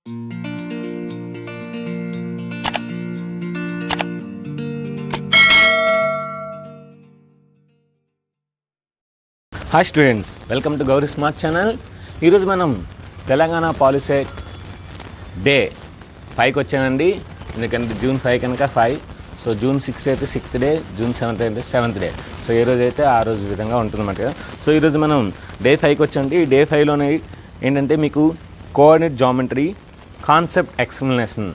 Hi students, welcome to Gauri smart channel. ఈరోజు మనం Telangana POLYCET day 5కి వచ్చానండి. ఎందుకంటే జూన్ 5 కనుక 5, సో జూన్ 6 అయితే 6th డే, జూన్ 7 అయితే 7th డే. సో ఏ రోజు అయితే ఆ రోజు విధంగా ఉంటుందన్నమాట. సో ఈరోజు మనం డే 5కి వచ్చామండి. ఈ డే 5లోనే ఏంటంటే మీకు కోఆర్డినేట్ జామెట్రీ, కాన్సెప్ట్ ఎక్స్ప్లెనేషన్,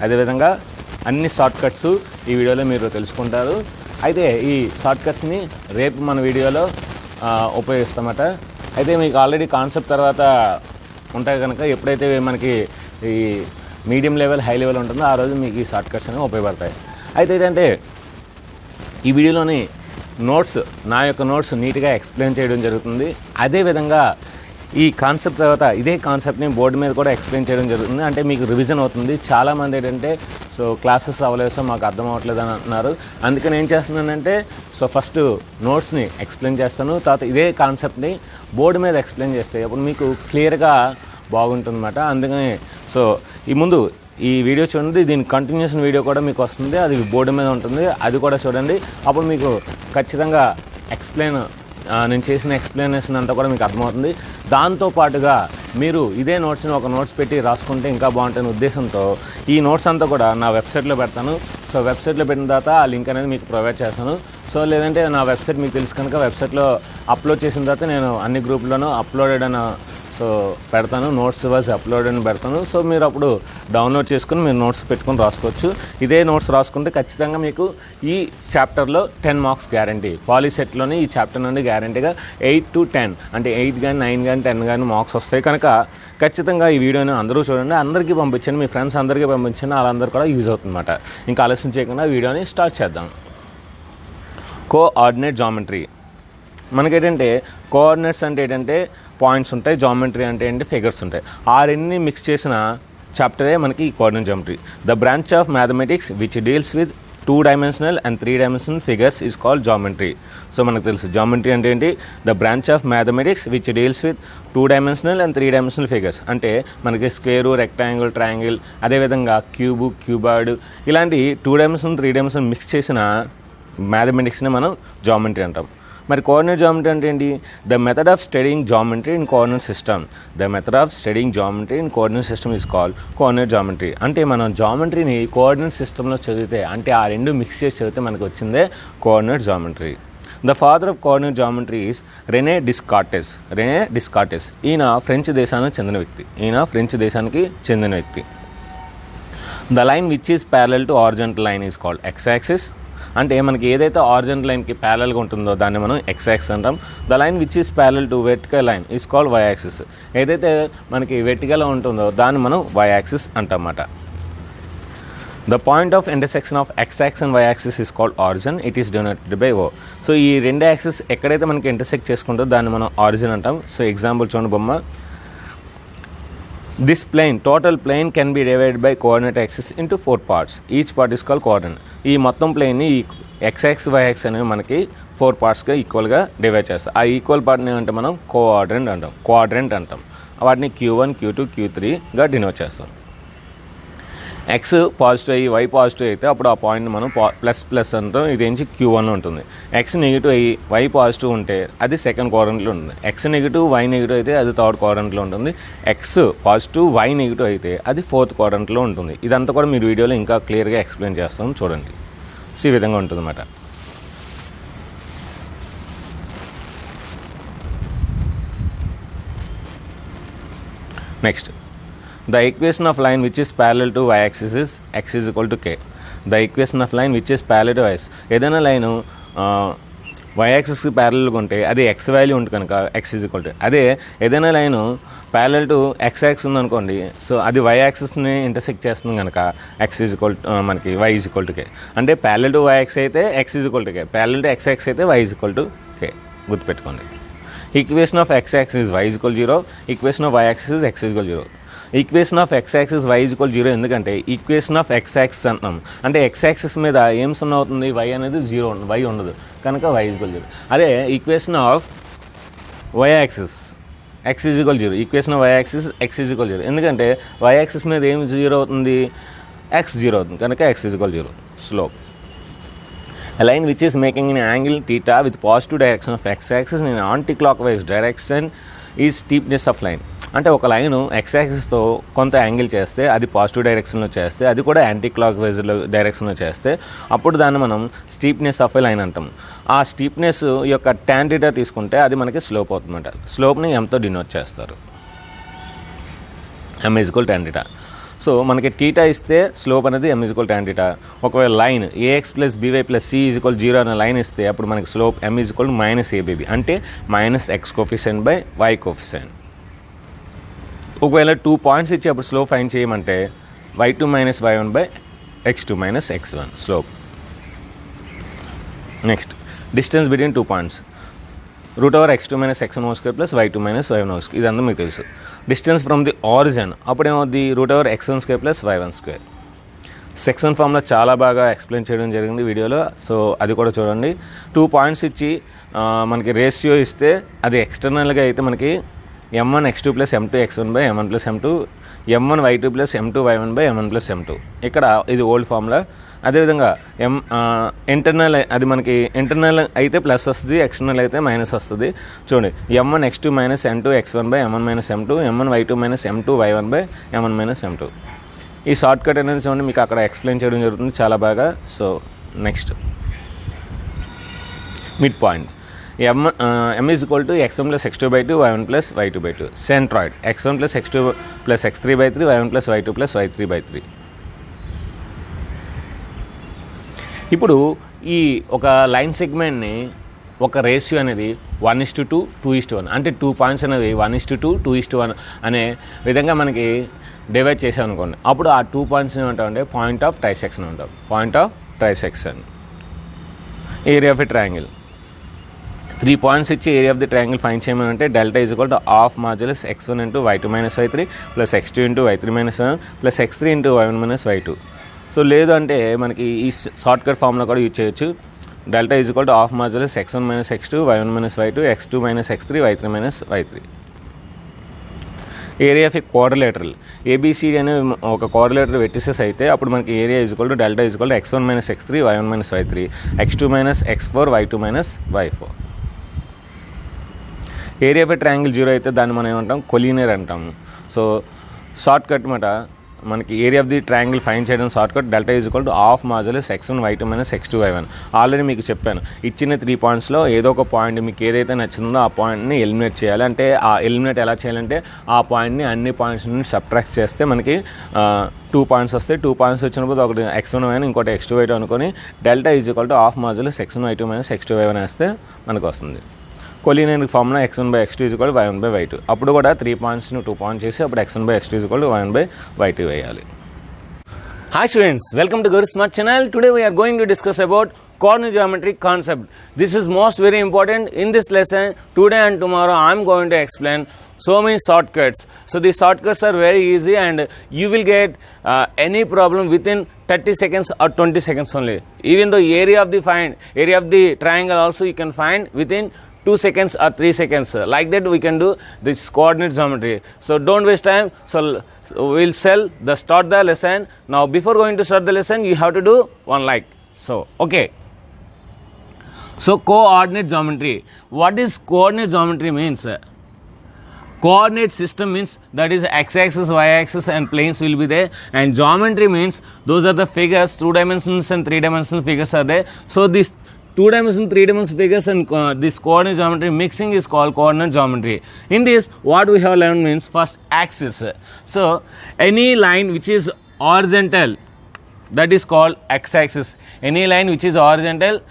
అదేవిధంగా అన్ని షార్ట్కట్స్ ఈ వీడియోలో మీరు తెలుసుకుంటారు. అయితే ఈ షార్ట్కట్స్ని రేపు మన వీడియోలో ఉపయోగిస్తామట. అయితే మీకు ఆల్రెడీ కాన్సెప్ట్ తర్వాత ఉంటాయి కనుక ఎప్పుడైతే మనకి ఈ మీడియం లెవెల్, హై లెవెల్ ఉంటుందో ఆ రోజు మీకు ఈ షార్ట్కట్స్ అనేవి ఉపయోగపడతాయి. అయితే ఏంటంటే ఈ వీడియోలోని నా యొక్క నోట్స్ నీట్గా ఎక్స్ప్లెయిన్ చేయడం జరుగుతుంది. అదేవిధంగా ఈ కాన్సెప్ట్ తర్వాత ఇదే కాన్సెప్ట్ని బోర్డు మీద కూడా ఎక్స్ప్లెయిన్ చేయడం జరుగుతుంది. అంటే మీకు రివిజన్ అవుతుంది. చాలామంది ఏంటంటే సో క్లాసెస్ అవ్వలేదు, మాకు అర్థం అవ్వట్లేదు అని అంటున్నారు. అందుకని ఏం చేస్తున్నానంటే సో ఫస్ట్ నోట్స్ని ఎక్స్ప్లెయిన్ చేస్తాను, తర్వాత ఇదే కాన్సెప్ట్ని బోర్డు మీద ఎక్స్ప్లెయిన్ చేస్తే అప్పుడు మీకు క్లియర్గా బాగుంటుందన్నమాట. అందుకని సో ఈ వీడియో చూడండి. దీని కంటిన్యూషన్ వీడియో కూడా మీకు వస్తుంది, అది బోర్డు మీద ఉంటుంది, అది కూడా చూడండి. అప్పుడు మీకు ఖచ్చితంగా నేను చేసిన ఎక్స్ప్లెనేషన్ అంతా కూడా మీకు అర్థమవుతుంది. దాంతోపాటుగా మీరు ఇదే నోట్స్ని ఒక నోట్స్ పెట్టి రాసుకుంటే ఇంకా బాగుంటుంది ఉద్దేశంతో ఈ నోట్స్ అంతా కూడా నా వెబ్సైట్లో పెడతాను. సో వెబ్సైట్లో పెట్టిన తర్వాత ఆ లింక్ అనేది మీకు ప్రొవైడ్ చేస్తాను. సో లేదంటే నా వెబ్సైట్ మీకు తెలుసు కనుక వెబ్సైట్లో అప్లోడ్ చేసిన తర్వాత నేను అన్ని గ్రూప్లోనూ అప్లోడెడ్ అని సో పెడతాను, నోట్స్ వైజ్ అప్లోడ్ అని పెడతాను. సో మీరు అప్పుడు డౌన్లోడ్ చేసుకుని మీరు నోట్స్ పెట్టుకొని రాసుకోవచ్చు. ఇదే నోట్స్ రాసుకుంటే ఖచ్చితంగా మీకు ఈ చాప్టర్లో 10 మార్క్స్ గ్యారంటీ. పాలిసెట్లోని ఈ చాప్టర్ నుండి గ్యారంటీగా 8 to 10 అంటే 8 కానీ 9 కానీ 10 కానీ మార్క్స్ వస్తాయి కనుక ఖచ్చితంగా ఈ వీడియోని అందరూ చూడండి, అందరికీ పంపించండి, మీ ఫ్రెండ్స్ అందరికీ పంపించండి, వాళ్ళందరూ కూడా యూజ్ అవుతుందన్నమాట. ఇంకా ఆలస్యం చేయకుండా వీడియోని స్టార్ట్ చేద్దాం. Coordinate geometry. మనకేంటంటే కోఆర్డినేట్స్ అంటే ఏంటంటే పాయింట్స్ ఉంటాయి, జామెట్రీ అంటే ఏంటి ఫిగర్స్ ఉంటాయి. ఆ రెండిని మిక్స్ చేసిన చాప్టరే మనకి ఈ coordinate geometry. The branch of mathematics which deals with 2-dimensional and 3-dimensional figures is called geometry. So మనకు తెలుసు జామెట్రీ అంటే ఏంటి, the branch of mathematics which deals with 2-dimensional and 3-dimensional figures. అంటే మనకి స్క్వేరు, రెక్టాంగిల్, ట్రయాంగిల్, అదేవిధంగా cube, cuboid ఇలాంటి 2-dimensional 3-dimensional mix చేసిన మ్యాథమెటిక్స్ని మనం జామెట్రీ అంటాం. మరి కోఆర్డినేట్ జామెట్రీ అంటే ఏంటి? The method of studying geometry in coordinate system. The method of studying geometry in coordinate system is called coordinate geometry. అంటే మనం జామెట్రీని కోఆర్డినేట్ సిస్టంలో చదివితే, అంటే ఆ రెండు మిక్స్ చేసి చదివితే మనకు వచ్చిందే coordinate geometry. The father of coordinate geometry is Rene Descartes. ఈయన ఫ్రెంచ్ దేశానికి చెందిన వ్యక్తి. The line which is parallel to horizontal line is called x axis. అంటే మనకి ఏదైతే హారిజాంటల్ లైన్కి ప్యారలల్గా ఉంటుందో దాన్ని మనం ఎక్స్ యాక్సిస్ అంటాం. The line which is parallel to vertical line is called y axis. ఏదైతే మనకి వెర్టికల్గా ఉంటుందో దాన్ని మనం వై యాక్సిస్ అంటామన్నమాట. The point of intersection of x axis and y axis is called origin. It is denoted by O. So ఈ రెండు axis ఎక్కడైతే మనకి ఇంటర్సెక్ట్ చేసుకుంటుందో దాన్ని మనం ఆరిజిన్ అంటాం. సో ఎగ్జాంపుల్ చూడండి బొమ్మ. This total plane can be divided by coordinate axis into 4 parts. Each part is called coordinate. ఈ మొత్తం ప్లేన్ని ఎక్స్ యాక్సిస్, వై యాక్సిస్ అనేవి మనకి 4 పార్ట్స్గా ఈక్వల్గా డివైడ్ చేస్తాం. ఆ ఈక్వల్ పార్ట్ని అంటే మనం క్వాడ్రెంట్ అంటాం. వాటిని Q1, Q2, Q3గా డినోట్ చేస్తాం. ఎక్స్ పాజిటివ్ అయ్యి వై పాజిటివ్ అయితే అప్పుడు ఆ పాయింట్ మనం ప్లస్ అంటాం. ఇది ఏంచి Q1 ఉంటుంది. ఎక్స్ నెగిటివ్ అయ్యి వై పాజిటివ్ ఉంటే అది సెకండ్ క్వాడ్రంట్లో ఉంటుంది. ఎక్స్ నెగిటివ్ వై నెగిటివ్ అయితే అది థర్డ్ క్వాడ్రంట్లో ఉంటుంది. ఎక్స్ పాజిటివ్ వై నెగిటివ్ అయితే అది ఫోర్త్ క్వాడ్రంట్లో ఉంటుంది. ఇదంతా కూడా మీరు వీడియోలో ఇంకా క్లియర్గా ఎక్స్ప్లెయిన్ చేస్తాం చూడండి. సో ఈ విధంగా ఉంటుంది అన్నమాట. Next, the equation of line which is parallel to y-axis is x is equal to k. The equation of line which is parallel to y-axis. ఏదైనా లైను y-axisకి ప్యారలల్గా ఉంటే అది x వాల్యూ ఉంటుంది కనుక x is equal to. అదే ఏదైనా line parallel to x-axis ఉందనుకోండి, so అది y-axisని ఇంటర్సెక్ట్ చేస్తుంది కనుక x is equal to మనకి y is equal to k. అంటే ప్యారలల్ టు y-axis అయితే x is equal to k, parallel to x-axis అయితే y is equal to k. గుర్తుపెట్టుకోండి. Equation of x-axis is y is equal to 0. Equation of y-axis is x is equal to 0. Equation of x axis y is equal 0 ఎందుకంటే equation of x axis అంటున్నాం. అంటే X axis మీద ఏం 0 అవుతుంది, why అనేది 0 why ఉండదు కనుక why is equal 0. అదే equation of y axis x is equal 0. Equation y axis x is equal 0. ఎందుకంటే y యాక్సిస్ మీద ఏం 0 అవుతుంది, x 0 అవుతుంది కనుక x is equal 0. Slope a line which is making an angle theta with positive direction of x axis in an anti-clockwise direction is steepness of line. అంటే ఒక line X యాక్సిస్తో కొంత angle చేస్తే అది పాజిటివ్ డైరెక్షన్లో చేస్తే అది కూడా యాంటీ క్లాక్ వైజ్ డైరెక్షన్లో చేస్తే అప్పుడు దాన్ని మనం స్టీప్నెస్ ఆఫ్ ఎ లైన్ అంటాం. ఆ స్టీప్నెస్ యొక్క tan theta తీసుకుంటే అది మనకి స్లోప్ అవుతుందన్నమాట. స్లోప్ని ఎంతో డినోట్ చేస్తారు, m equal tan theta. So మనకి టీటా ఇస్తే స్లోప్ అనేది m ఈక్వల్ tan theta. ఒకవేళ line ax plus by plus c is equal 0 అనే లైన్ ఇస్తే అప్పుడు మనకి slope m is equal -abb అంటే -x కోఫిషియెంట్ బై y కోఫిషియెంట్. ఒకవేళ 2 పాయింట్స్ ఇచ్చి అప్పుడు స్లోప్ ఫైండ్ చేయమంటే y2 minus y1 by x2 minus x1 slope. Next distance between 2 points √x2 minus x1 whole square plus y2 minus y1 whole square. ఇదంతా మీకు తెలుసు. Distance from the origin అప్పుడేమవుద్ది √x1 square plus y1 square. Section ఫామ్లో చాలా బాగా explain చేయడం జరిగింది వీడియోలో, సో అది కూడా చూడండి. 2 పాయింట్స్ ఇచ్చి మనకి రేషియో ఇస్తే అది ఎక్స్టర్నల్గా అయితే మనకి m1 x2 plus m2 x1 by m1 plus m2, m1 y2 plus m2 y1 by m1 plus m2. ఇక్కడ ఇది ఓల్డ్ ఫార్ములా. అదేవిధంగా ఇంటర్నల్ అది మనకి ఇంటర్నల్ అయితే ప్లస్ వస్తుంది, ఎక్స్టర్నల్ అయితే మైనస్ వస్తుంది. చూడండి m1 x2 minus m2 x1 by m1 minus m2, m1 y2 minus m2 y1 by m1 minus m2. ఈ షార్ట్ కట్ అనేది చూడండి మీకు అక్కడ ఎక్స్ప్లెయిన్ చేయడం జరుగుతుంది చాలా బాగా. So next mid point m is equal to x1 plus x2 by 2 y1 plus y2 by 2. Centroid x1 plus x2 plus x3 by 3 y1 plus y2 plus y3 by 3. ఇప్పుడు ఈ ఒక లైన్ సెగ్మెంట్ని ఒక ratio అనేది 1:2 2:1 అంటే 2 points అనేది 1:2 2:1 అనే విధంగా మనకి డివైడ్ చేసాం అనుకోండి. అప్పుడు ఆ 2 పాయింట్స్ ఏమంటామంటే పాయింట్ ఆఫ్ ట్రైసెక్షన్ అంటాం. Point of trisection. Area of a triangle 3 points ఇచ్చి area of the triangle find చేయమని అంటే delta is equal to half modulus x1 into y2 minus y3 plus x2 into y3 minus y1 plus x3 into y1 minus y2. So లేదు అంటే మనకి ఈ shortcut formula కూడా use చేయొచ్చు. Delta is equal to half modulus x1 minus x2 y1 minus y2 x2 minus x3 y3 minus y3. Area of a quadrilateral A B C D అనే ఒక quadrilateral vertices అయితే అప్పుడు మనకి area is equal to delta is equal to x1 minus x3 y1 minus y3 x2 minus x4 y2 minus y4. Area of a triangle 0 అయితే దాన్ని మనం ఏమంటాం collinear అంటాము. సో షార్ట్ కట్ మాట మనకి area of the triangle find చేయడం shortcut delta is equal to half modulus x1 y2 minus x2 y1. Already మీకు చెప్పాను ఇచ్చిన 3 పాయింట్స్లో ఏదో ఒక పాయింట్ మీకు ఏదైతే నచ్చిందో ఆ పాయింట్ని ఎలిమినేట్ చేయాలి. అంటే ఆ ఎలిమినేట్ ఎలా చేయాలంటే ఆ పాయింట్ని అన్ని పాయింట్స్ నుండి సబ్ట్రాక్ట్ చేస్తే మనకి 2 పాయింట్స్ వస్తాయి. 2 పాయింట్స్ వచ్చినప్పుడు ఒకటి x1 y1 ఇంకోటి x2 y2 అనుకొని delta is equal to half modulus x1 y2 minus x2 y1 వేస్తే మనకు వస్తుంది. Collinear formula x1 by x2 is equal to y1 by y2. అప్పుడు కూడా 3 పాయింట్స్ని 2 పాయింట్స్ చేసి అప్పుడు x1 by x2 is equal to y1 by y2 వేయాలి. Hi students, welcome to Gauri Smart channel. Today we are going to discuss about coordinate geometry concept. This is most very important in this lesson. Today and tomorrow I am going to explain so many shortcuts. So these shortcuts are very easy and you will get any problem within 30 seconds or 20 seconds only. Even though area of the triangle also you can find within 2 seconds or 3 seconds. Like that we can do this coordinate geometry. So don't waste time. So we'll start the lesson. Now before going to start the lesson you have to do one like. So okay. So coordinate geometry. What is coordinate geometry means? Coordinate system means that is x-axis, y-axis and planes will be there, and geometry means those are the figures, 2 dimensions and 3 dimensional figures are there. So this 2-dimensional, 3-dimensional figures and this coordinate geometry mixing is called coordinate geometry. In this, what we have learned means first axis. So any line which is horizontal, that is called x-axis. Any line which is horizontal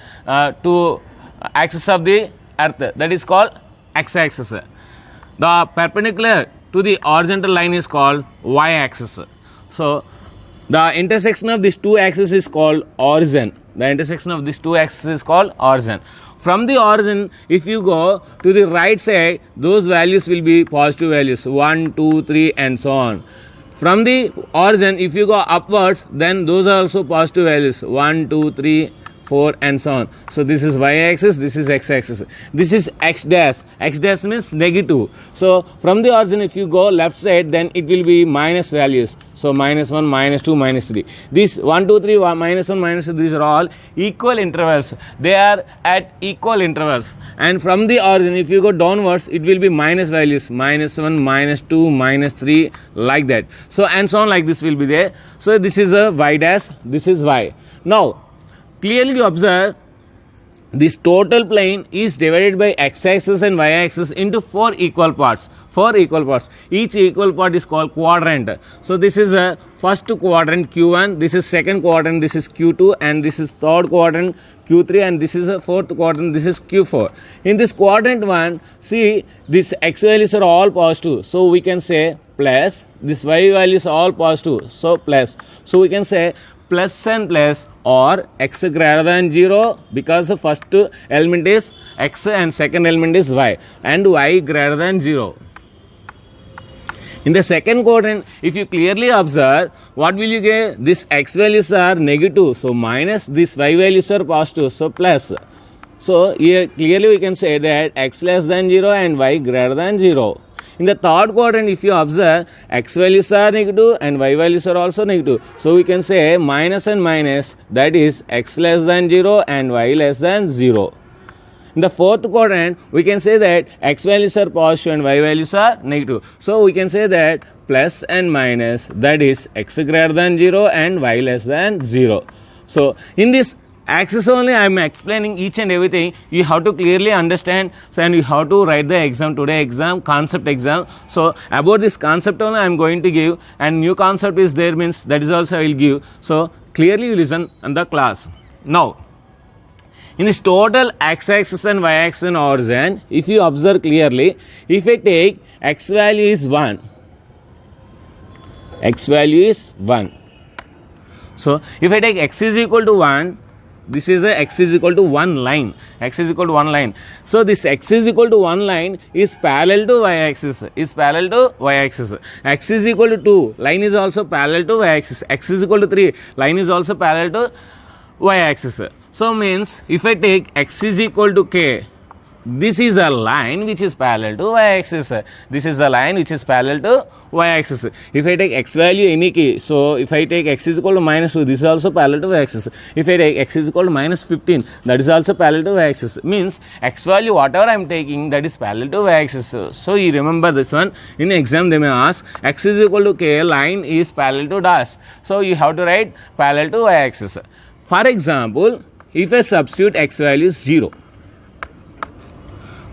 to axis of the earth, that is called x-axis. The perpendicular to the horizontal line is called y-axis. So the intersection of these 2 axes is called origin. The intersection of these 2 axes is called origin. From the origin, if you go to the right side, those values will be positive values 1, 2, 3 and so on. From the origin, if you go upwards, then those are also positive values 1, 2, 3, 4 and so on. So this is y-axis, this is x-axis. This is x dash. X dash means negative. So from the origin if you go left side, then it will be minus values. So minus 1, minus 2, minus 3. These 1, 2, 3, minus 1, minus 2, these are all equal intervals. They are at equal intervals. And from the origin, if you go downwards, it will be minus values. Minus 1, minus 2, minus 3, like that. So and so on, like this will be there. So this is a y dash, this is y. Now, clearly you observe, this total plane is divided by x-axis and y-axis into 4 equal parts. 4 equal parts. Each equal part is called quadrant. So this is a first quadrant Q1, this is second quadrant, this is Q2, and this is third quadrant Q3, and this is a fourth quadrant, this is Q4. In this quadrant 1, see, these x values are all positive. So we can say plus, this y values are all positive. So plus. So we can say plus and plus, or x greater than 0 because the first element is x and second element is y, and y greater than 0. In the second quadrant, if you clearly observe, what will you get? These x values are negative, so minus, these y values are positive, so plus. So here clearly we can say that x less than 0 and y greater than 0. In the third quadrant, if you observe, x values are negative and y values are also negative. So we can say minus and minus, that is x less than 0 and y less than 0. In the fourth quadrant, we can say that x values are positive and y values are negative. So we can say that plus and minus, that is x greater than 0 and y less than 0. So in this axis only I am explaining each and everything. You have to clearly understand, and you have to write the exam, today exam, concept exam. So about this concept only I am going to give, and new concept is there, means that is also I will give. So clearly you listen in the class. Now, in this total x-axis and y-axis and origin, if you observe clearly, if I take x value is 1, x value is 1. So if I take x is equal to 1, this is a x is equal to 1 line. X is equal to 1 line. So this x is equal to 1 line is parallel to y-axis. Is parallel to y-axis. X is equal to 2. Line is also parallel to y-axis. X is equal to 3. Line is also parallel to y-axis. So means if I take x is equal to k, this is a line which is parallel to y-axis. This is the line which is parallel to y-axis. If I take x value any key, so if I take x is equal to minus 2, this is also parallel to y-axis. If I take x is equal to minus 15, that is also parallel to y-axis. Means x value whatever I am taking, that is parallel to y-axis. So you remember this one. In exam they may ask x is equal to k, line is parallel to dash. So you have to write parallel to y-axis. For example, if I substitute x value is 0.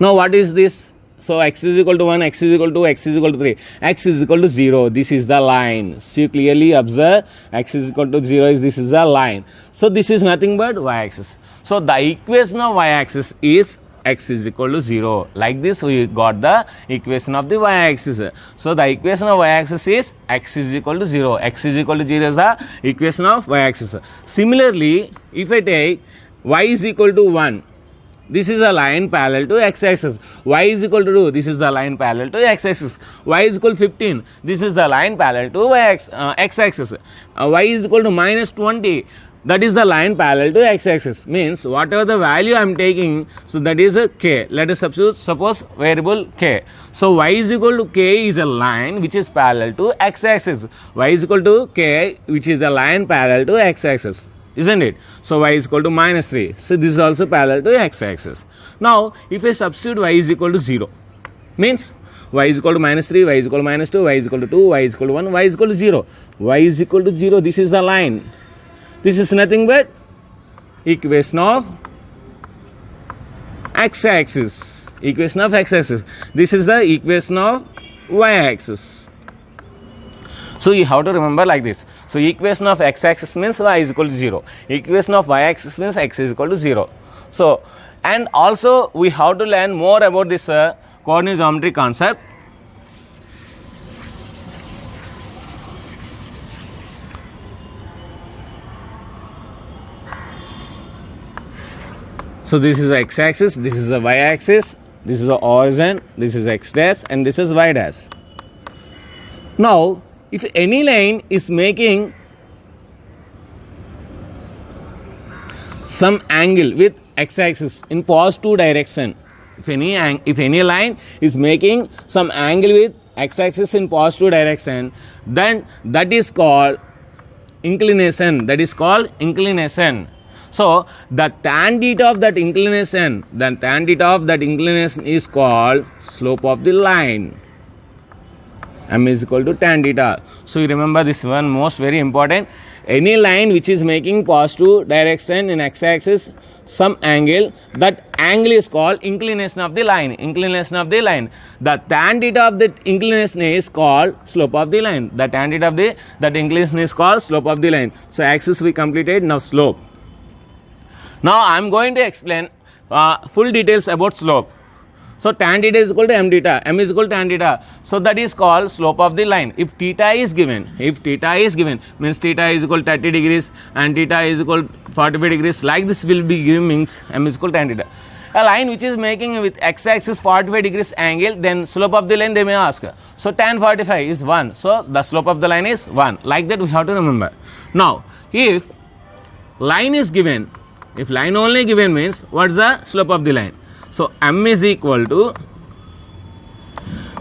Now what is this? So x is equal to 1, x is equal to 2, x is equal to 3. X is equal to 0. This is the line. So you clearly observe x is equal to 0 is this is the line. So this is nothing but y-axis. So the equation of y-axis is x is equal to 0. Like this we got the equation of the y-axis. So the equation of y-axis is x is equal to 0. X is equal to 0 is the equation of y-axis. Similarly, if I take y is equal to 1, this is a line parallel to x-axis. Y is equal to 2, this is the line parallel to x-axis. Y is equal to 15, this is the line parallel to x-axis. Y is equal to minus 20, that is the line parallel to x-axis. Means whatever the value I am taking, so that is a k. Let us suppose variable k. So y is equal to k is a line which is parallel to x-axis. Y is equal to k, which is the line parallel to x-axis, isn't it? So y is equal to minus 3. So this is also parallel to x-axis. Now if I substitute y is equal to 0, means y is equal to minus 3, y is equal to minus 2, y is equal to 2, y is equal to 1, y is equal to 0. Y is equal to 0, this is the line. This is nothing but equation of x-axis. Equation of x-axis. This is the equation of y-axis. So you have to remember like this. So equation of x-axis means y is equal to 0. Equation of y-axis means x is equal to 0. So, and also we have to learn more about this coordinate geometry concept. So this is the x-axis, this is the y-axis, this is the origin, this is x dash, and this is y dash. Now, if any line is making some angle with x-axis in positive direction. If any line is making some angle with x-axis in positive direction, then that is called inclination. That is called inclination. So the tan theta of that inclination, is called slope of the line. M is equal to tan theta. So you remember this one, most very important. Any line which is making positive direction in x-axis some angle, that angle is called inclination of the line. Inclination of the line. The tan theta of that inclination is called slope of the line. The tan theta of that inclination is called slope of the line. So axis we completed, now slope. Now I am going to explain full details about slope. So tan theta is equal to m theta, m is equal to tan theta. So that is called slope of the line. If theta is given, means theta is equal to 30 degrees and theta is equal to 45 degrees, like this will be given, means m is equal to tan theta. A line which is making with x-axis 45 degrees angle, then slope of the line they may ask. So tan 45 is 1. So the slope of the line is 1. Like that we have to remember. Now if line is given, if line only given, means what is the slope of the line? So m is equal to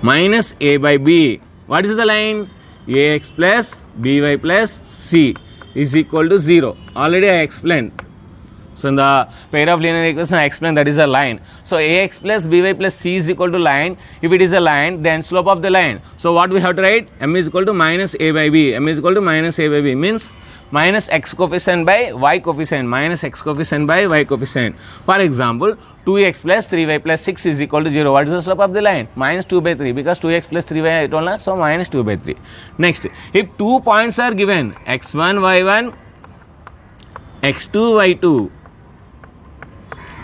minus a by b. What is the line? Ax plus by plus c is equal to 0. Already I explained. So in the pair of linear equation I explained that is a line. So ax plus by plus c is equal to line. If it is a line, then slope of the line. So what we have to write? M is equal to minus a by b. M is equal to minus a by b, means minus x coefficient by y coefficient. Minus x coefficient by y coefficient. For example, 2x plus 3y plus 6 is equal to 0. What is the slope of the line? Minus 2 by 3, because 2x plus 3y I told us, so minus 2 by 3. Next, if 2 points are given, x1, y1, x2, y2.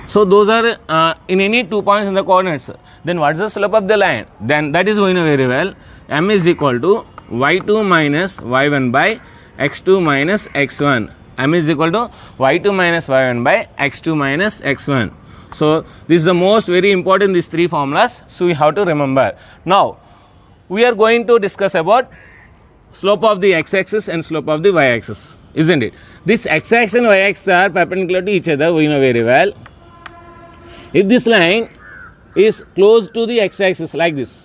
So those are in any 2 points in the coordinates. Then what is the slope of the line? Then that is we know very well. M is equal to y2 minus y1 by x2 minus x1. M is equal to y2 minus y1 by x2 minus x1. So this is the most very important, these three formulas. So we have to remember. Now we are going to discuss about slope of the x-axis and slope of the y-axis, isn't it? This x-axis and y-axis are perpendicular to each other, we know very well. If this line is close to the x-axis like this,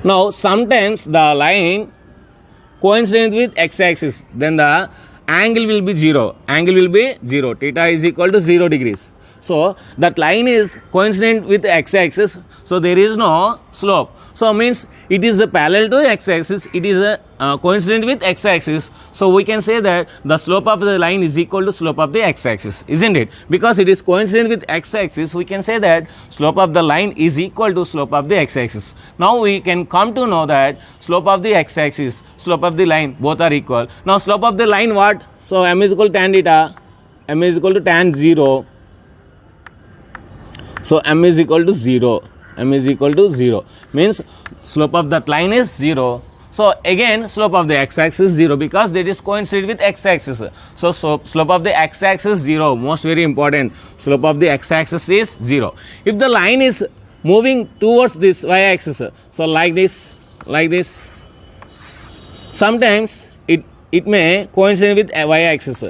now sometimes the line coincident with x-axis, then the angle will be 0. Angle will be 0. Theta is equal to 0 degrees. So that line is coincident with x-axis, so there is no slope. So means it is a parallel to x-axis, it is a coincident with x-axis. So we can say that the slope of the line is equal to slope of the x-axis, isn't it? Because it is coincident with x-axis, we can say that slope of the line is equal to slope of the x-axis. Now we can come to know that slope of the x-axis, slope of the line, both are equal. Now slope of the line what? So m is equal to tan theta, m is equal to tan 0. So m is equal to 0. M is equal to 0, means slope of that line is 0. So again slope of the x-axis 0, because that is coincident with x-axis. So slope of the x-axis 0, most very important. Slope of the x-axis is 0. If the line is moving towards this y-axis, so like this, sometimes it may coincide with y-axis.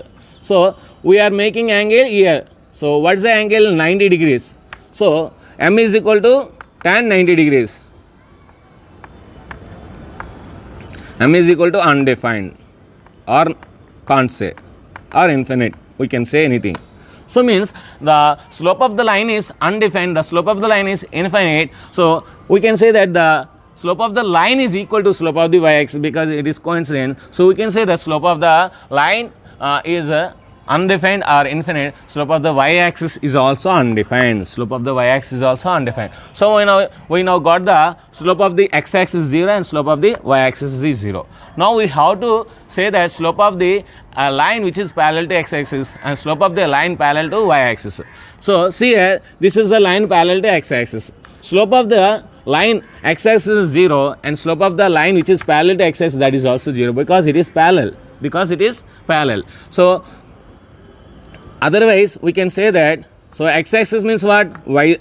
So we are making angle here. So what is the angle? 90 degrees. So m is equal to tan 90 degrees. M is equal to undefined, or can't say, or infinite. We can say anything. So means the slope of the line is undefined, the slope of the line is infinite. So we can say that the slope of the line is equal to slope of the y-axis, because it is coincident. So we can say the slope of the line is undefined or infinite. Slope of the y-axis is also undefined. Slope of the y-axis is also undefined. So we now got the slope of the x-axis 0 and slope of the y-axis is 0. Now we have to say that slope of the line which is parallel to x-axis and slope of the line parallel to y-axis. So see here, this is the line parallel to x-axis. Slope of the line x-axis is 0 and slope of the line which is parallel to x-axis, that is also 0, because it is parallel. So otherwise we can say that, so x-axis means what? Y,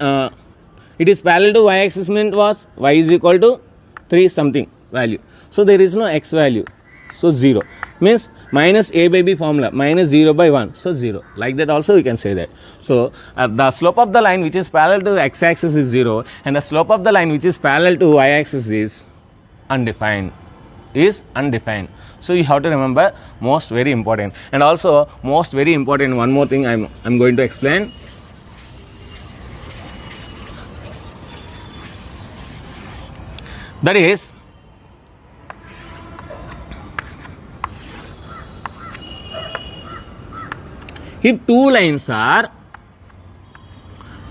it is parallel to y-axis means what? Y is equal to 3 something value. So there is no x value, so 0, means minus a by b formula, minus 0 by 1, so 0. Like that also we can say that. So the slope of the line which is parallel to x-axis is 0, and the slope of the line which is parallel to y-axis is undefined. So you have to remember, most very important. And also most very important, one more thing I'm going to explain. That is, if two lines are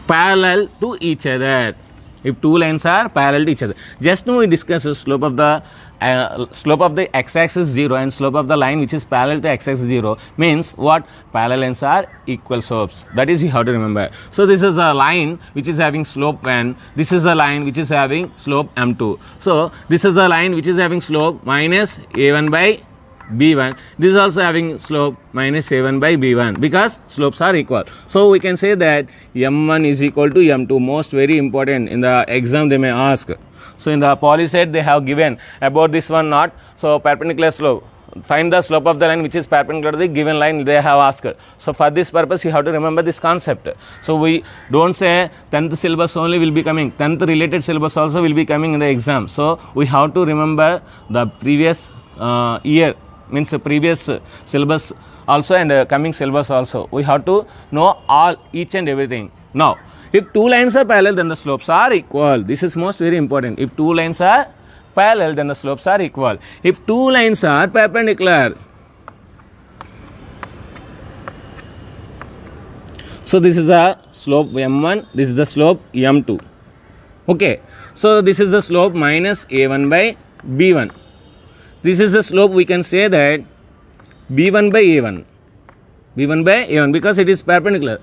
parallel to each other, just now we discussed the slope of the x-axis 0 and slope of the line which is parallel to x-axis 0 means what? Parallel lines are equal slopes. That is you have to remember. So this is a line which is having slope n, this is a line which is having slope m2. So this is a line which is having slope minus a1 by b1. This is also having slope minus a1 by b1 because slopes are equal. So we can say that m1 is equal to m2. Most very important, in the exam they may ask. So in the poly set they have given about this one not. So perpendicular slope, find the slope of the line which is perpendicular to the given line they have asked. So for this purpose you have to remember this concept. So we don't say 10th syllabus only will be coming, 10th related syllabus also will be coming in the exam. So we have to remember the previous year, means the previous syllabus also and coming syllabus also. We have to know each and everything. Now if two lines are parallel, then the slopes are equal. This is most very important. If two lines are parallel, then the slopes are equal. If two lines are perpendicular, so this is the slope m1, this is the slope m2. Okay, so this is the slope minus a1 by b1. This is the slope, we can say that b1 by a1. b1 by a1 because it is perpendicular.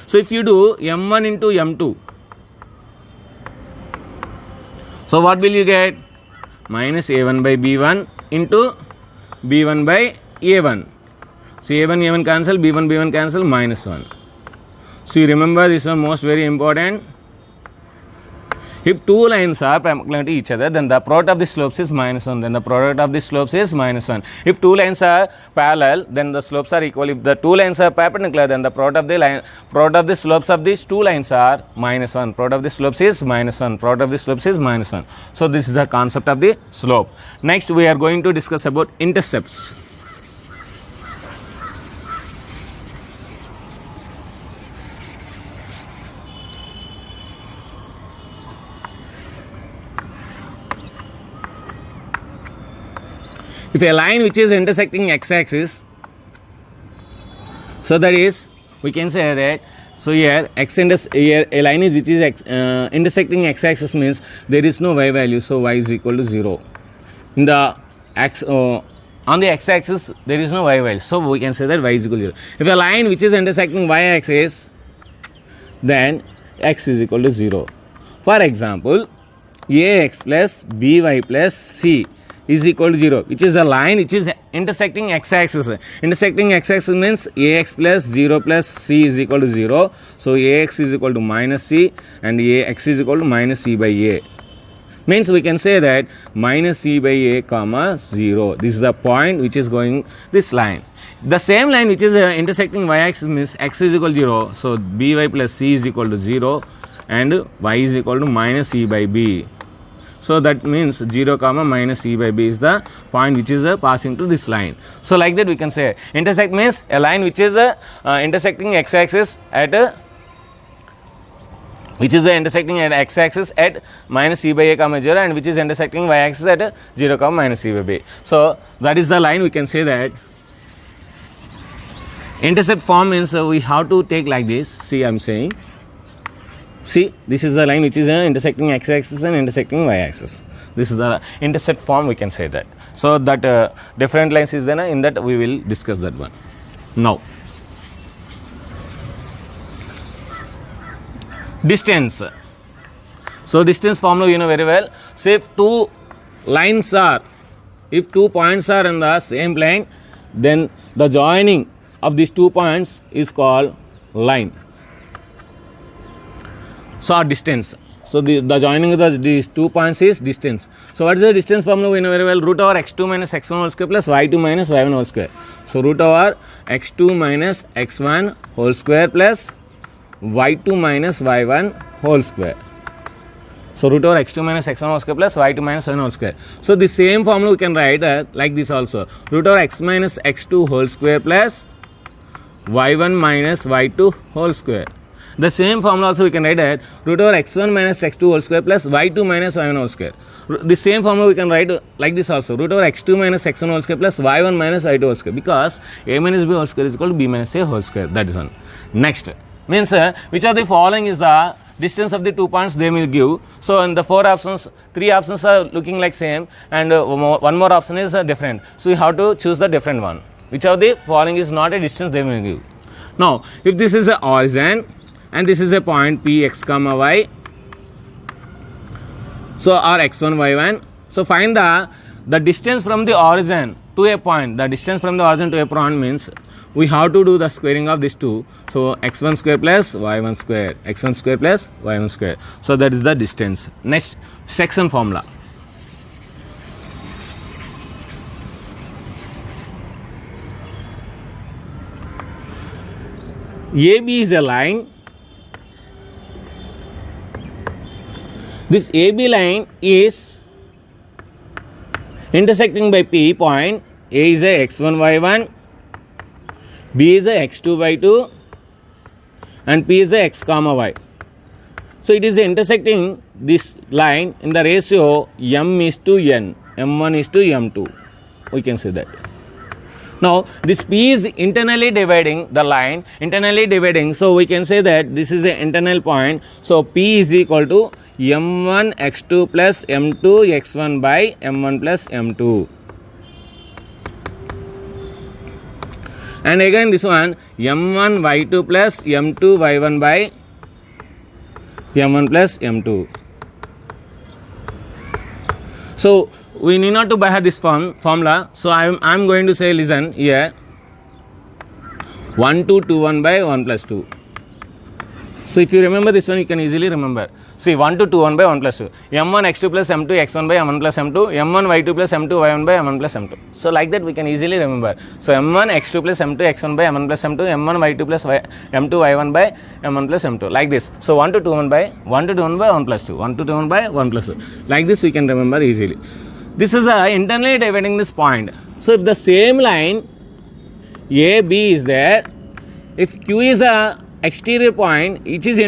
So if you do m1 into m2, so what will you get? Minus a1 by b1 into b1 by a1. So a1 cancel, b1 cancel, minus 1. So you remember this one, most very important. If two lines are perpendicular to each other, then the product of the slopes is minus 1. If two lines are parallel, then the slopes are equal. If the two lines are perpendicular, then the product of the slopes of these two lines are minus 1. Product of the slopes is minus 1. So this is the concept of the slope. Next we are going to discuss about intercepts. If a line which is intersecting x-axis, so that is, we can say that, so here a line is which is intersecting x-axis means there is no y value, so y is equal to 0. In the on the x-axis there is no y value, so we can say that y is equal to 0. If a line which is intersecting y-axis, then x is equal to 0. For example, ax plus by plus c is equal to 0, which is a line which is intersecting x-axis. Intersecting x-axis means ax plus 0 plus c is equal to 0. So ax is equal to minus c and ax is equal to minus c by a. Means we can say that minus c by a comma 0. This is the point which is going this line. The same line which is intersecting y-axis means x is equal to 0. So by plus c is equal to 0 and y is equal to minus c by b. So that means 0 comma minus c by b is the point which is passing to this line. So like that we can say intersect means a line which is intersecting x-axis at minus c by a comma 0 and which is intersecting y-axis at 0 comma minus c by b. So that is the line. We can say that intercept form means we have to take like this. See, I am saying. See, this is the line which is intersecting x-axis and intersecting y-axis. This is the intercept form, we can say that. So that different lines is there, in that we will discuss that one. Now, distance. So distance formula you know very well. So if two points are in the same plane, then the joining of these 2 points is called line. So our distance. So the joining of these 2 points is distance. So what is the distance formula? We know very well. Root over x2 minus x1 whole square plus y2 minus y1 whole square. So root over x2 minus x1 whole square plus y2 minus y1 whole square. So root over x2 minus x1 whole square plus y2 minus y1 whole square. So the same formula we can write like this also. Root over x minus x2 whole square plus y1 minus y2 whole square. The same formula also we can write at root over x1 minus x2 whole square plus y2 minus y1 whole square. The same formula we can write like this also. Root over x2 minus x1 whole square plus y1 minus y2 whole square, because a minus b whole square is equal to b minus a whole square. That is one. Next means which of the following is the distance of the 2 points they will give. So in the 4 options, 3 options are looking like same, and one more option is different. So you have to choose the different one. Which of the following is not a distance they will give. Now if this is a origin and this is a point p x comma y, so or x1 y1, so find the distance from the origin to a point. The distance from the origin to a point means we have to do the squaring of these two. So x1 square plus y1 square, x1 square plus y1 square. So that is the distance. Next, section formula. AB is a line. This AB line is intersecting by P point. A is a x1 y1, B is a x2 y2, and P is a x comma y. So it is intersecting this line in the ratio m is to n, m1 is to m2. We can say that. Now this P is internally dividing the line, so we can say that this is an internal point. So P is equal to m1 x2 plus m2 x1 by m1 plus m2. And again this one m1 y2 plus m2 y1 by m1 plus m2. So we need not to by this formula. So I'm going to say, listen here, 1 2 2 1 by 1 plus 2. So if you remember this one, you can easily remember. See, 1 to 2 1 by 1 plus 2. m1 x2 plus m2 x1 by m1 plus m2. m1 y2 plus m2 y1 by m1 plus m2. So like that we can easily remember. So m1 x2 plus m2 x1 by m1 plus m2. m1 y2 plus m2 y1 by m1 plus m2. Like this. So 1 to 2 1 by 1 to 2 1 by 1 plus 2. 1 to 2 1 by 1 plus 2. Like this we can remember easily. This is internally dividing this point. So if the same line AB is there, if Q is a exterior point which is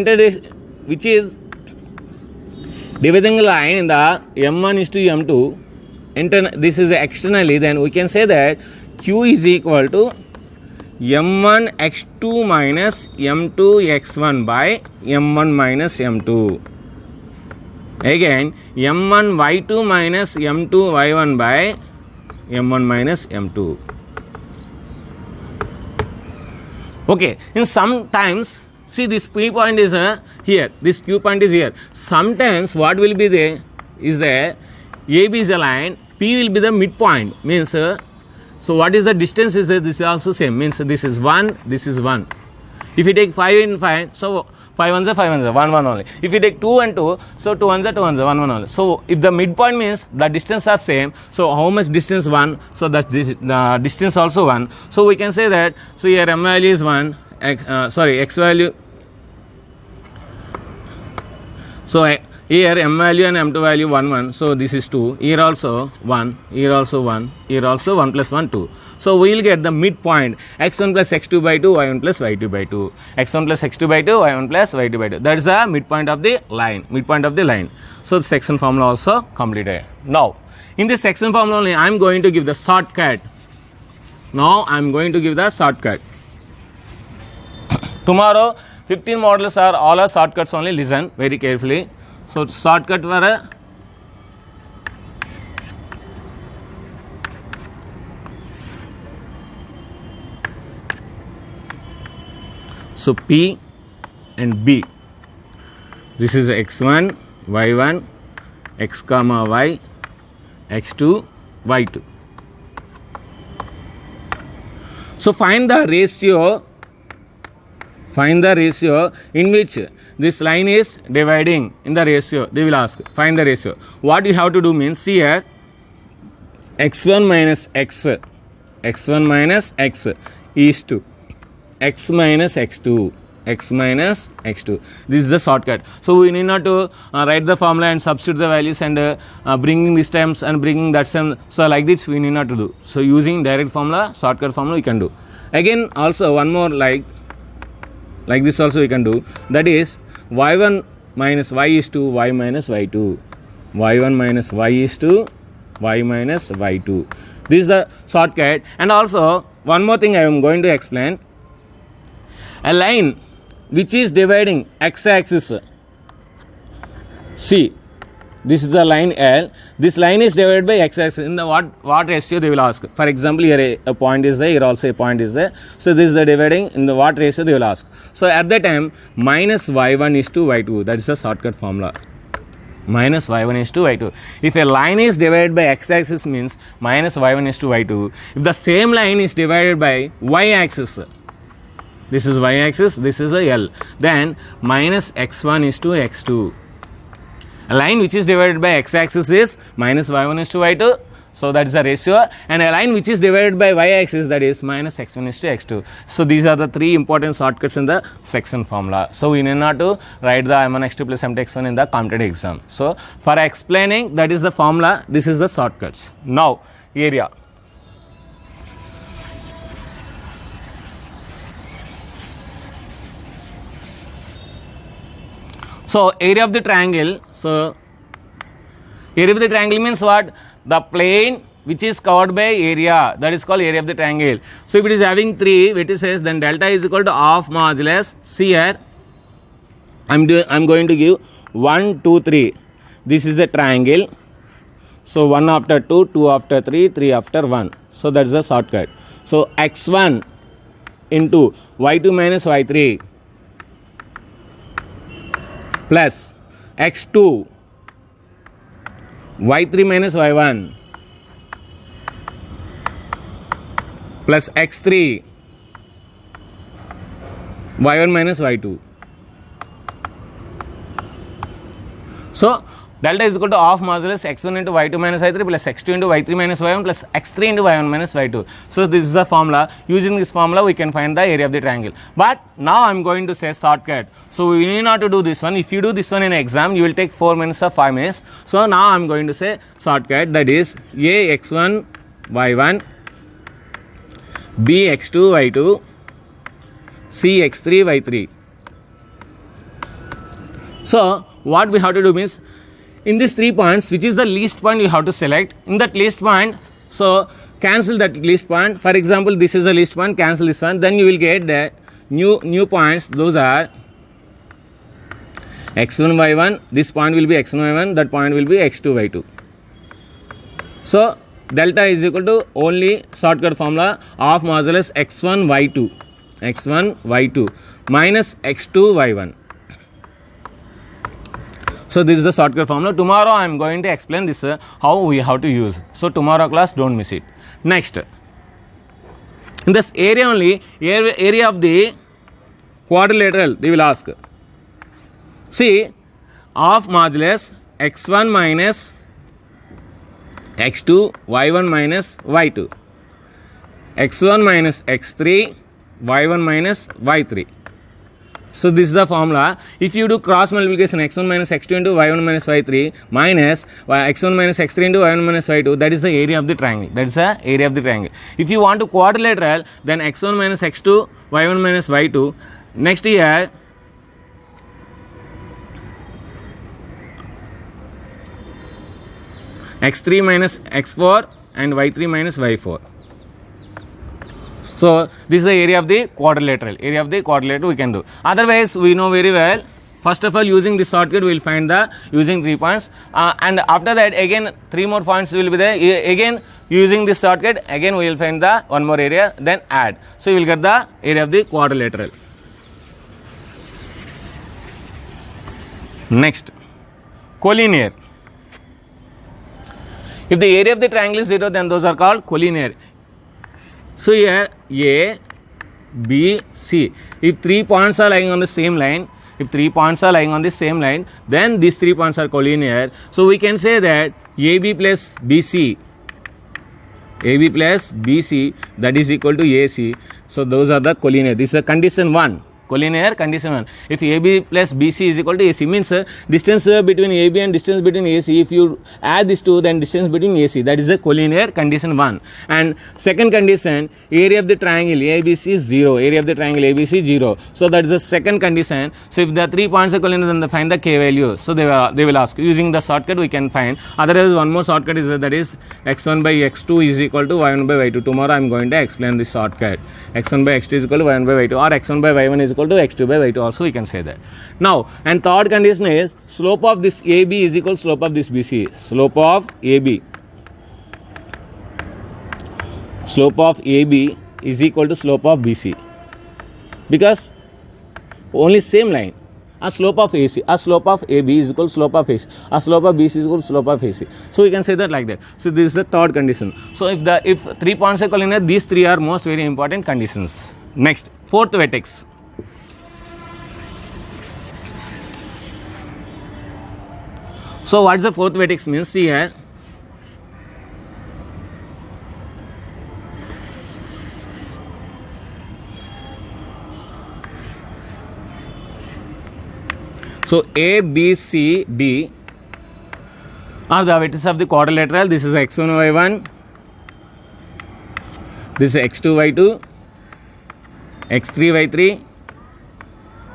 dividing the line in the m1 is to m2, this is externally, then we can say that Q is equal to m1 x2 minus m2 x1 by m1 minus m2. Again m1 y2 minus m2 y1 by m1 minus m2. Okay, in sometimes, see this P point is here, this Q point is here. Sometimes what will be there is there, AB is a line, P will be the midpoint, means so what is the distance is there, this is also same, means this is 1, this is 1. If you take 5 and 5, so 5 ones are 5 ones are 1 1 only. If you take 2 and 2, so 2 ones are 2 ones are 1 1 only. So if the midpoint means the distance are same, so how much distance 1? So that the distance also 1. So we can say that, so here m value is 1, x value. So here m value and m2 value 1 1. So this is 2. Here also 1. Here also 1. Here also 1 plus 1 2. So we will get the midpoint x1 plus x2 by 2 y1 plus y2 by 2. x1 plus x2 by 2 y1 plus y2 by 2. That is the midpoint of the line. Midpoint of the line. So the section formula also completed. Now in this section formula only I am going to give the shortcut. Now I am going to give the shortcut. Tomorrow 15 models are all are shortcuts only. Listen very carefully. So shortcut for so P and B. This is x1, y1, x comma y, x2, y2. So find the ratio in which this line is dividing in the ratio, they will ask find the ratio. What you have to do means, see here, x1 minus x, x1 minus x is to x minus x2, x minus x2. This is the shortcut. So we need not to write the formula and substitute the values and bringing these terms and bringing that term. So like this we need not to do. So using direct formula, shortcut formula we can do. Again also one more like this also we can do. That is y1 minus y is to y minus y2. y1 minus y is to y minus y2. This is the shortcut. And also one more thing I am going to explain. A line which is dividing x-axis, see, this is the line L. This line is divided by x-axis. In the what ratio they will ask. For example, here a point is there, here also a point is there. So this is the dividing, in the what ratio they will ask. So at that time minus y1 is to y2. That is the shortcut formula. Minus y1 is to y2. If a line is divided by x-axis means minus y1 is to y2. If the same line is divided by y-axis, this is y-axis, this is a L, then minus x1 is to x2. A line which is divided by x-axis is minus y1 is to y2. So that is the ratio. And a line which is divided by y-axis, that is minus x1 is to x2. So these are the three important shortcuts in the section formula. So we need not to write the m1 x2 plus m2 x1 in the competitive exam. So for explaining, that is the formula, this is the shortcuts. Now area. So area of the triangle. So area of the triangle means what? The plane which is covered by area, that is called area of the triangle. So if it is having 3 vertices, then delta is equal to half modulus. See here, I'm going to give 1, 2, 3. This is a triangle. So 1 after 2, 2 after 3, 3 after 1. So that is the shortcut. So x1 into y2 minus y3 plus x2 y3 minus y1 plus x3 y1 minus y2. So delta is equal to half modulus x1 into y2 minus y3 plus x2 into y3 minus y1 plus x3 into y1 minus y2. So this is the formula. Using this formula we can find the area of the triangle. But now I am going to say shortcut. So we need not to do this one. If you do this one in exam, you will take 4 minutes or 5 minutes. So now I am going to say shortcut, that is a x1 y1, b x2 y2, c x3 y3. So what we have to do means, in these 3 points, which is the least point you have to select. In that least point, so cancel that least point. For example, this is the least point, cancel this one. Then you will get the new points. Those are x1 y1. This point will be x1 y1. That point will be x2 y2. So delta is equal to only shortcut formula of modulus x1 y2, x1 y2 minus x2 y1. So this is the shortcut formula. Tomorrow I am going to explain this how we have to use. So tomorrow class, don't miss it. Next, in this area only, area of the quadrilateral they will ask. See, half modulus x1 minus x2 y1 minus y2, x1 minus x3 y1 minus y3. So this is the formula. If you do cross multiplication, x1 minus x2 into y1 minus y3 minus x1 minus x3 into y1 minus y2, that is the area of the triangle. That is the area of the triangle. If you want to quadrilateral, then x1 minus x2 y1 minus y2. Next here, x3 minus x4 and y3 minus y4. So this is the area of the quadrilateral. Area of the quadrilateral we can do. Otherwise, we know very well. First of all, using this shortcut, we will find the using 3 points, and after that again 3 more points will be there. Again using this shortcut, again we will find the one more area. Then add. So you will get the area of the quadrilateral. Next, collinear. If the area of the triangle is 0, then those are called collinear. So here A, B, C. If 3 points are lying on the same line, if 3 points are lying on the same line, then these 3 points are collinear. So we can say that AB plus BC, that is equal to AC. So those are the collinear. This is a condition 1. Collinear condition 1. If AB plus BC is equal to AC, means distance between AB and distance between AC, if you add these two, then distance between AC, that is the collinear condition 1. And second condition, area of the triangle ABC is 0. Area of the triangle ABC is 0. So that is the second condition. So if the 3 points are collinear, then they find the K value. So they will ask. Using the shortcut we can find. Otherwise one more shortcut is that is x1 by x2 is equal to y1 by y2. Tomorrow I am going to explain this shortcut. x1 by x2 is equal to y1 by y2, or x1 by y1 is equal to x2 by y2 also we can say that. Now, and third condition is slope of this AB is equal to slope of this BC. Slope of AB is equal to slope of BC, because only same line. A slope of AB is equal to slope of AC. A slope of BC is equal to slope of AC. So we can say that like that. So this is the third condition. So if 3 points are collinear, these 3 are most very important conditions. Next, fourth vertex. So what is the fourth vertex means? See here. So A, B, C, D are the vertices of the quadrilateral. This is x1, y1. This is x2, y2. x3, y3.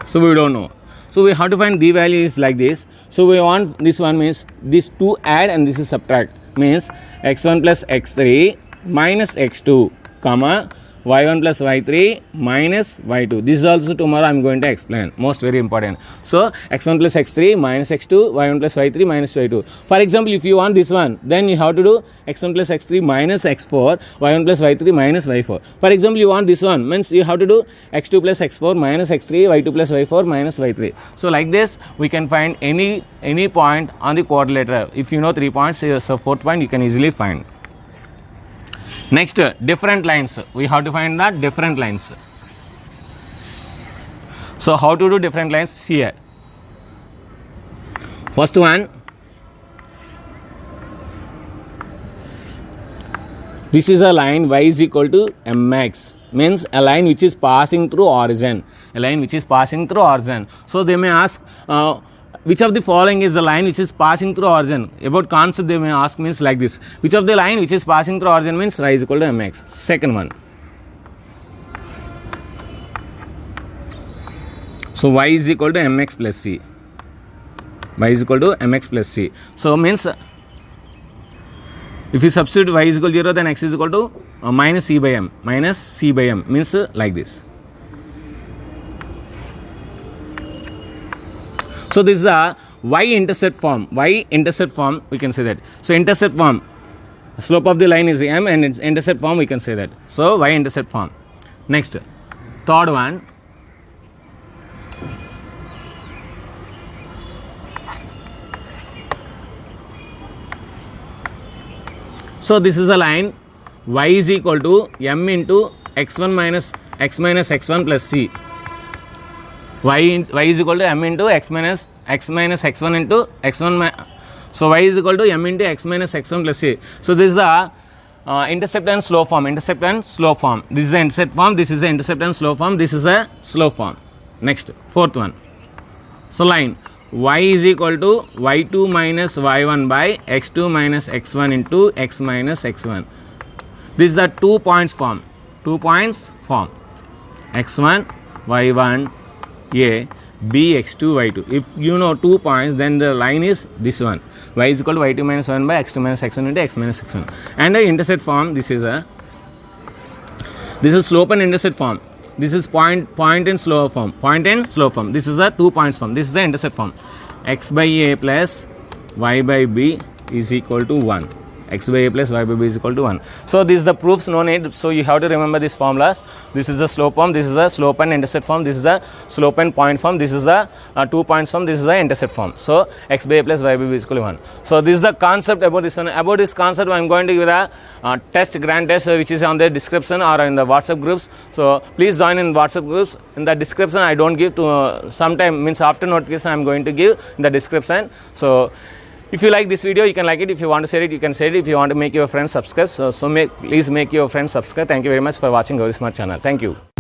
So we don't know. So we have to find the value is like this. So we want this one means this 2 add and this is subtract, means x1 plus x3 minus x2 comma y1 plus y3 minus y2. This is also tomorrow I am going to explain, most very important. So x1 plus x3 minus x2, y1 plus y3 minus y2. For example, if you want this one, then you have to do x1 plus x3 minus x4, y1 plus y3 minus y4. For example, you want this one, means you have to do x2 plus x4 minus x3, y2 plus y4 minus y3. So like this we can find any point on the quadrilateral. If you know 3 points, so fourth point you can easily find. Next, different lines. We have to find the different lines. So how to do different lines? See here. First one, this is a line y is equal to mx, means a line which is passing through origin. So they may ask which of the following is the line which is passing through origin. About concept they may ask, means like this. Which of the line which is passing through origin means y is equal to mx. Second one. So y is equal to mx plus c. So means if you substitute y is equal to 0, then x is equal to minus c by m. Means like this. So this is the y-intercept form. We can say that. So intercept form, slope of the line is m, and its intercept form we can say that. So y-intercept form. Next, third one. So this is a line y is equal to m into x1 minus x1 plus c. Y is equal to m into x minus x1 into x1. So y is equal to m into x minus x1 plus c. So this is the intercept and slope form. This is the intercept form. This is the intercept and slope form. This is a slope form. Next, fourth one. So line y is equal to y2 minus y1 by x2 minus x1 into x minus x1. This is the 2 points form. x1 y1 a b x2 y2. If you know 2 points, then the line is this one. Y is equal to y2 minus 1 by x2 minus x1 into x minus x1. And the intercept form, this is slope and intercept form. This is point and slope form. This is the 2 points form. This is the intercept form. X by a plus y by b is equal to 1. x by a plus y by b is equal to 1. So this is the proofs, no need. So you have to remember these formulas. This is the slope form, this is the slope and intercept form, this is the slope and point form, this is the 2 points form, this is the intercept form. So x by a plus y by b is equal to 1. So this is the concept about this one. About this concept I am going to give the test, grand test, which is on the description or in the WhatsApp groups. So please join in WhatsApp groups. In the description I don't give to sometime, means after notification I am going to give in the description. So if you like this video, you can like it. If you want to share it, you can share it. If you want to make your friends subscribe, please make your friends subscribe. Thank you very much for watching Gauri Smart channel. Thank you.